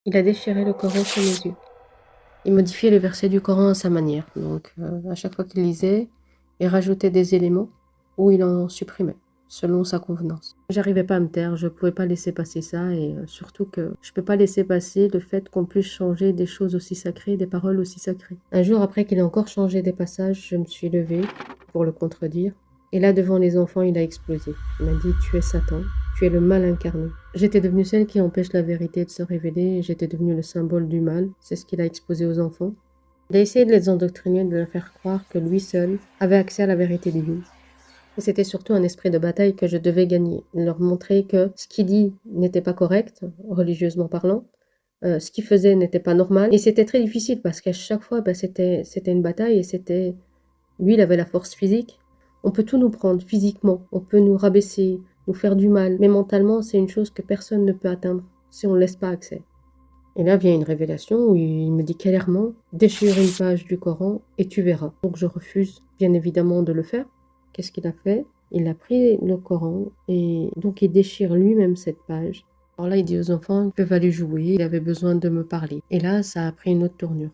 Il a déchiré le Coran sous mes yeux. Il modifiait les versets du Coran à sa manière. Donc, à chaque fois qu'il lisait, il rajoutait des éléments ou il en supprimait, selon sa convenance. J'arrivais pas à me taire, je pouvais pas laisser passer ça et surtout que je peux pas laisser passer le fait qu'on puisse changer des choses aussi sacrées, des paroles aussi sacrées. Un jour après qu'il ait encore changé des passages, je me suis levée pour le contredire. Et là, devant les enfants, il a explosé. Il m'a dit: «Tu es Satan, tu es le mal incarné». J'étais devenue celle qui empêche la vérité de se révéler, et j'étais devenue le symbole du mal. C'est ce qu'il a exposé aux enfants. Il a essayé de les endoctriner, de leur faire croire que lui seul avait accès à la vérité divine. Et c'était surtout un esprit de bataille que je devais gagner, leur montrer que ce qu'il dit n'était pas correct, religieusement parlant, ce qu'il faisait n'était pas normal. Et c'était très difficile parce qu'à chaque fois, c'était une bataille et c'était... Lui, il avait la force physique. On peut tout nous prendre physiquement, on peut nous rabaisser, nous faire du mal, mais mentalement, c'est une chose que personne ne peut atteindre si on ne laisse pas accès. Et là vient une révélation où il me dit clairement: «Déchire une page du Coran et tu verras». Donc je refuse bien évidemment de le faire. Qu'est-ce qu'il a fait? Il a pris le Coran et donc il déchire lui-même cette page. Alors là, il dit aux enfants qu'ils peuvent aller jouer, il avait besoin de me parler. Et là, ça a pris une autre tournure.